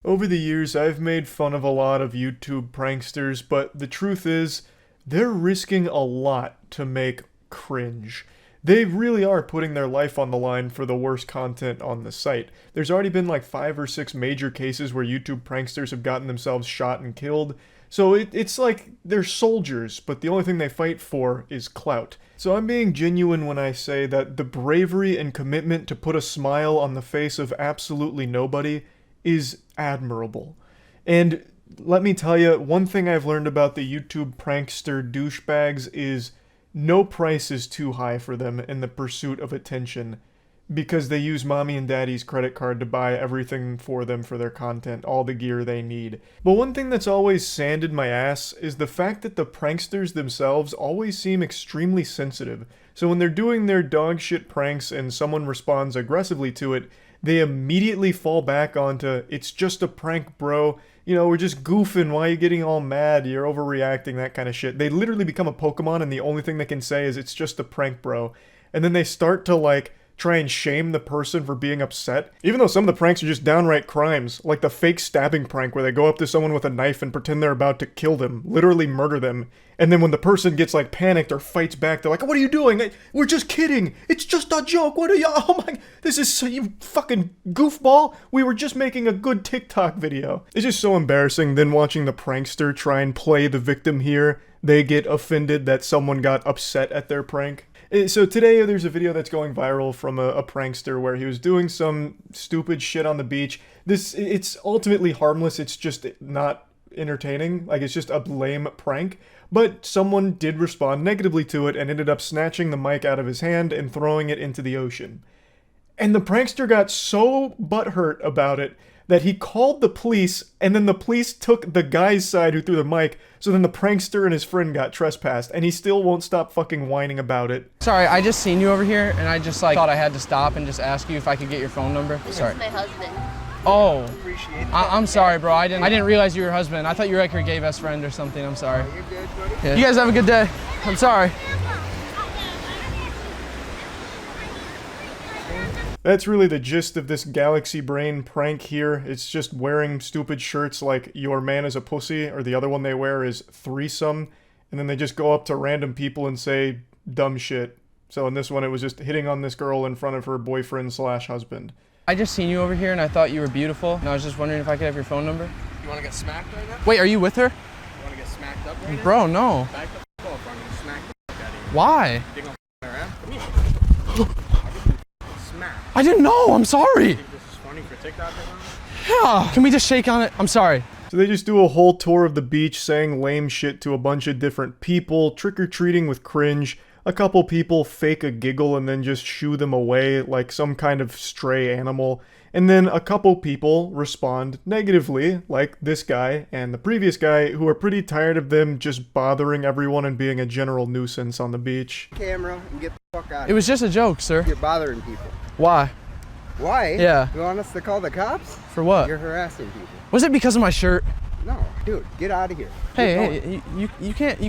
Over the years, I've made fun of a lot of YouTube pranksters, but the truth is, they're risking a lot to make cringe. They really are putting their life on the line for the worst content on the site. There's already been like 5 or 6 major cases where YouTube pranksters have gotten themselves shot and killed. So it's like they're soldiers, but the only thing they fight for is clout. So I'm being genuine when I say that the bravery and commitment to put a smile on the face of absolutely nobody is admirable. And let me tell you, one thing I've learned about the YouTube prankster douchebags is no price is too high for them in the pursuit of attention, because they use mommy and daddy's credit card to buy everything for them for their content, all the gear they need. But one thing that's always sanded my ass is the fact that the pranksters themselves always seem extremely sensitive. So when they're doing their dog shit pranks and someone responds aggressively to it, they immediately fall back onto, it's just a prank, bro. You know, we're just goofing. Why are you getting all mad? You're overreacting, that kind of shit. They literally become a Pokemon and the only thing they can say is, it's just a prank, bro. And then they start to, like, try and shame the person for being upset. Even though some of the pranks are just downright crimes, like the fake stabbing prank where they go up to someone with a knife and pretend they're about to kill them, literally murder them. And then when the person gets like panicked or fights back, they're like, what are you doing? We're just kidding. It's just a joke. What are you? Oh my, this is so, you fucking goofball. We were just making a good TikTok video. It's just so embarrassing. Then watching the prankster try and play the victim here, they get offended that someone got upset at their prank. So today there's a video that's going viral from a prankster where he was doing some stupid shit on the beach. It's ultimately harmless, it's just not entertaining, like it's just a lame prank. But someone did respond negatively to it and ended up snatching the mic out of his hand and throwing it into the ocean. And the prankster got so butthurt about it that he called the police, and then the police took the guy's side who threw the mic, so then the prankster and his friend got trespassed, and he still won't stop fucking whining about it. Sorry, I just seen you over here, and I just thought I had to stop and just ask you if I could get your phone number. Sorry. This is my husband. Oh, I'm sorry, bro. I didn't realize you were your husband. I thought you were like your gay best friend or something. I'm sorry. You're good, buddy. Yeah. You guys have a good day. I'm sorry. That's really the gist of this Galaxy Brain prank here. It's just wearing stupid shirts like your man is a pussy, or the other one they wear is threesome, and then they just go up to random people and say dumb shit. So in this one it was just hitting on this girl in front of her boyfriend slash husband. I just seen you over here and I thought you were beautiful, and I was just wondering if I could have your phone number. You want to get smacked right now? Wait, are you with her? You want to get smacked up right now? Bro, no. Back the fuck off, I'm going to smack the fuck out of you. Why? You gonna f around? Come here. Smack. I didn't know. I'm sorry. You think this is funny for TikTok or something? Yeah. Can we just shake on it? I'm sorry. So they just do a whole tour of the beach saying lame shit to a bunch of different people, trick-or-treating with cringe. A couple people fake a giggle and then just shoo them away like some kind of stray animal. And then a couple people respond negatively, like this guy and the previous guy, who are pretty tired of them just bothering everyone and being a general nuisance on the beach. Camera and get the fuck out. It was just a joke, sir. You're bothering people. Why? Why? Yeah. You want us to call the cops? For what? You're harassing people. Was it because of my shirt? No, dude, get out of here. Hey, you can't.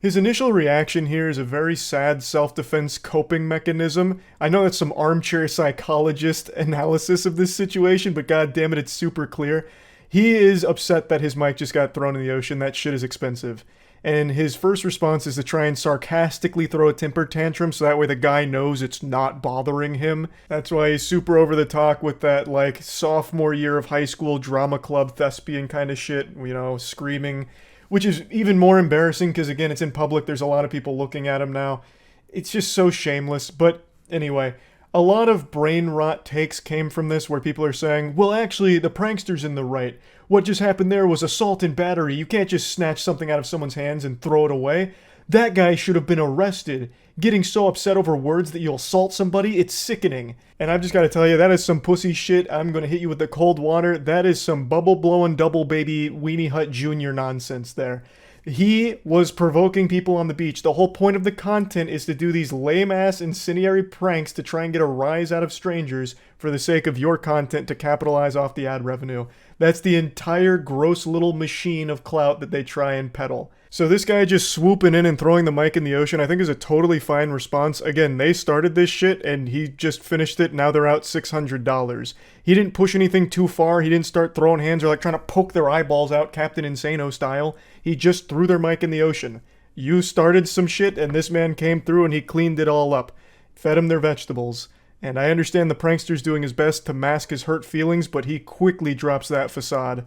His initial reaction here is a very sad self-defense coping mechanism. I know that's some armchair psychologist analysis of this situation, but god damn it, it's super clear. He is upset that his mic just got thrown in the ocean. That shit is expensive. And his first response is to try and sarcastically throw a temper tantrum so that way the guy knows it's not bothering him. That's why he's super over the top with that, like, sophomore year of high school drama club thespian kind of shit, you know, screaming. Which is even more embarrassing because, again, it's in public. There's a lot of people looking at him now. It's just so shameless. But anyway, a lot of brain rot takes came from this where people are saying, well, actually, the prankster's in the right. What just happened there was assault and battery. You can't just snatch something out of someone's hands and throw it away. That guy should have been arrested. Getting so upset over words that you'll assault somebody, it's sickening. And I've just got to tell you, that is some pussy shit. I'm going to hit you with the cold water. That is some bubble-blowing double baby Weenie Hut Jr. nonsense there. He was provoking people on the beach. The whole point of the content is to do these lame-ass incendiary pranks to try and get a rise out of strangers for the sake of your content to capitalize off the ad revenue. That's the entire gross little machine of clout that they try and peddle. So this guy just swooping in and throwing the mic in the ocean, I think is a totally fine response. Again, they started this shit and he just finished it. Now they're out $600. He didn't push anything too far. He didn't start throwing hands or like trying to poke their eyeballs out Captain Insano style. He just threw their mic in the ocean. You started some shit and this man came through and he cleaned it all up. Fed them their vegetables. And I understand the prankster's doing his best to mask his hurt feelings, but he quickly drops that facade.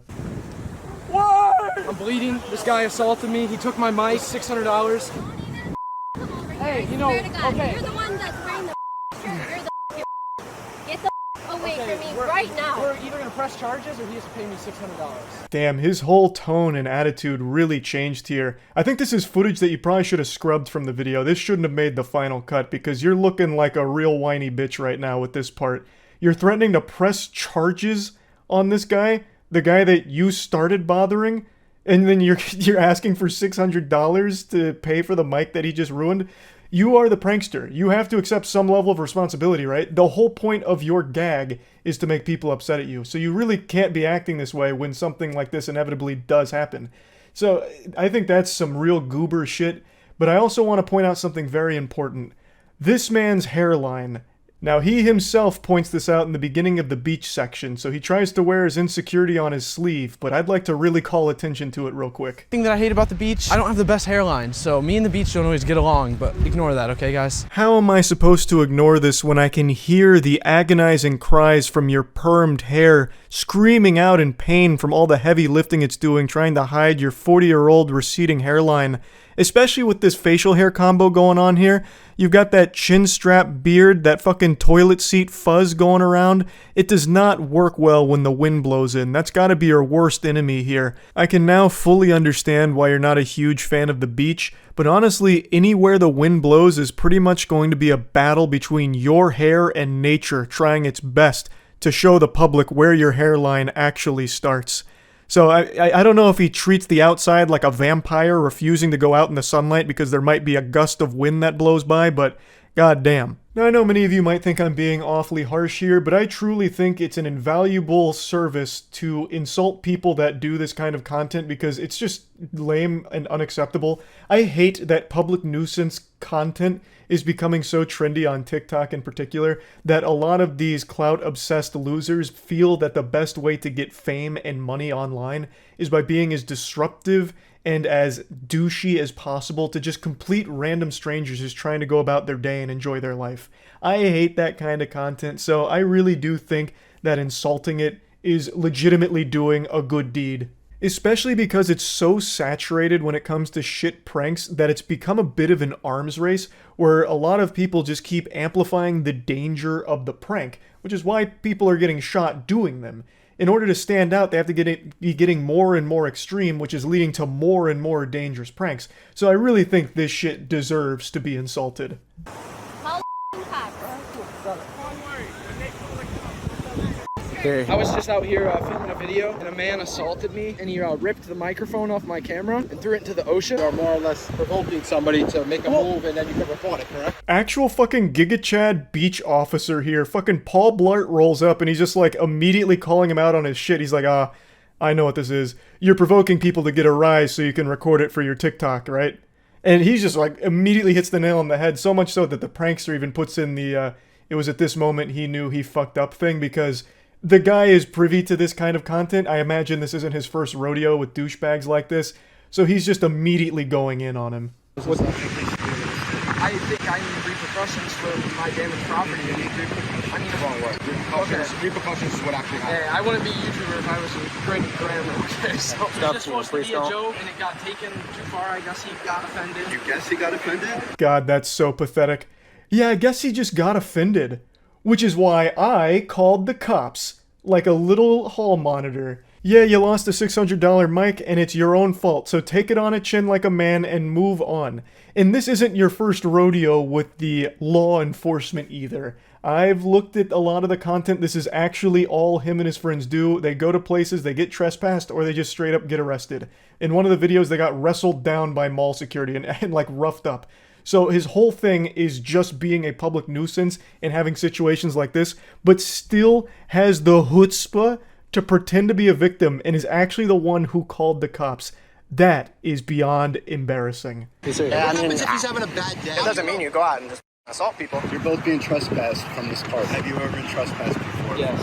I'm bleeding. This guy assaulted me. He took my mic, $600. Hey, you know, okay. You're the one that's wearing the shirt. You're the get the away from me right now. We're either gonna press charges or he has to pay me $600. Damn, his whole tone and attitude really changed here. I think this is footage that you probably should have scrubbed from the video. This shouldn't have made the final cut because you're looking like a real whiny bitch right now with this part. You're threatening to press charges on this guy, the guy that you started bothering, and then you're asking for $600 to pay for the mic that he just ruined. You are the prankster. You have to accept some level of responsibility, right? The whole point of your gag is to make people upset at you. So you really can't be acting this way when something like this inevitably does happen. So I think that's some real goober shit. But I also want to point out something very important. This man's hairline. Now, he himself points this out in the beginning of the beach section, so he tries to wear his insecurity on his sleeve, but I'd like to really call attention to it real quick. Thing that I hate about the beach, I don't have the best hairline, so me and the beach don't always get along, but ignore that, okay, guys? How am I supposed to ignore this when I can hear the agonizing cries from your permed hair screaming out in pain from all the heavy lifting it's doing trying to hide your 40-year-old receding hairline? Especially with this facial hair combo going on here. You've got that chin strap beard, that fucking toilet seat fuzz going around. It does not work well when the wind blows in. That's gotta be your worst enemy here. I can now fully understand why you're not a huge fan of the beach, but honestly, anywhere the wind blows is pretty much going to be a battle between your hair and nature trying its best to show the public where your hairline actually starts. So I don't know if he treats the outside like a vampire refusing to go out in the sunlight because there might be a gust of wind that blows by, but goddamn. Now I know many of you might think I'm being awfully harsh here, but I truly think it's an invaluable service to insult people that do this kind of content because it's just lame and unacceptable. I hate that public nuisance content is becoming so trendy on TikTok in particular that a lot of these clout-obsessed losers feel that the best way to get fame and money online is by being as disruptive and as douchey as possible to just complete random strangers just trying to go about their day and enjoy their life. I hate that kind of content, so I really do think that insulting it is legitimately doing a good deed. Especially because it's so saturated when it comes to shit pranks that it's become a bit of an arms race where a lot of people just keep amplifying the danger of the prank, which is why people are getting shot doing them. In order to stand out, they have to be getting more and more extreme, which is leading to more and more dangerous pranks. So I really think this shit deserves to be insulted. I was just out here filming a video, and a man assaulted me, and he ripped the microphone off my camera and threw it into the ocean. You're more or less provoking somebody to make a move, and then you can report it, correct? Actual fucking Giga Chad beach officer here. Fucking Paul Blart rolls up, and he's just like immediately calling him out on his shit. He's like, I know what this is. You're provoking people to get a rise so you can record it for your TikTok, right? And he's just like immediately hits the nail on the head, so much so that the prankster even puts in the, it was at this moment he knew he fucked up thing because the guy is privy to this kind of content. I imagine this isn't his first rodeo with douchebags like this, so he's just immediately going in on him. I think I need repercussions for my damaged property. I mean, the wrong word. Repercussions is what actually happened. Yeah, I wouldn't be a YouTuber if I was a great grammar. Okay, so it was just supposed to be a joke, and it got taken too far. I guess he got offended. You guess he got offended? God, that's so pathetic. Yeah, I guess he just got offended. Which is why I called the cops, like a little hall monitor. Yeah, you lost a $600 mic and it's your own fault, so take it on a chin like a man and move on. And this isn't your first rodeo with the law enforcement either. I've looked at a lot of the content. This is actually all him and his friends do. They go to places, they get trespassed, or they just straight up get arrested. In one of the videos, they got wrestled down by mall security and like roughed up. So his whole thing is just being a public nuisance and having situations like this, but still has the chutzpah to pretend to be a victim and is actually the one who called the cops. That is beyond embarrassing. Yeah, what happens if he's having a bad day? It doesn't mean you go out and just assault people. You're both being trespassed from this park. Have you ever been trespassed before? Yes.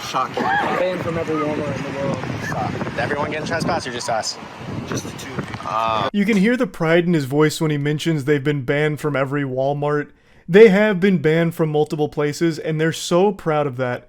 Shocking. I'm banned from every Walmart in the world. Is everyone getting trespassed or just us? Just the two of you. You can hear the pride in his voice when he mentions they've been banned from every Walmart. They have been banned from multiple places, and they're so proud of that.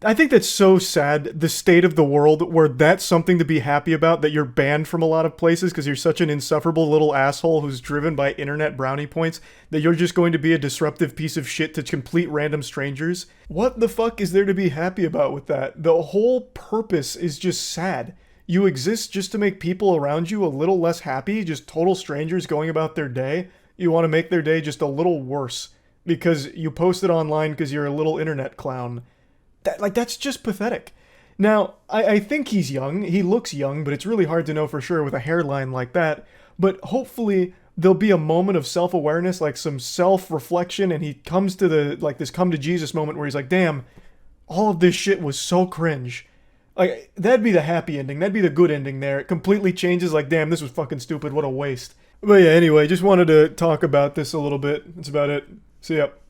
I think that's so sad, the state of the world, where that's something to be happy about, that you're banned from a lot of places because you're such an insufferable little asshole who's driven by internet brownie points, that you're just going to be a disruptive piece of shit to complete random strangers. What the fuck is there to be happy about with that? The whole purpose is just sad. You exist just to make people around you a little less happy, just total strangers going about their day. You want to make their day just a little worse because you post it online because you're a little internet clown. That's just pathetic. Now, I think he's young. He looks young, but it's really hard to know for sure with a hairline like that. But hopefully there'll be a moment of self-awareness, like some self-reflection, and he comes to this come to Jesus moment where he's like, damn, all of this shit was so cringe. Like, that'd be the happy ending. That'd be the good ending there. It completely changes, like, damn, this was fucking stupid. What a waste. But yeah, anyway, just wanted to talk about this a little bit. That's about it. See ya.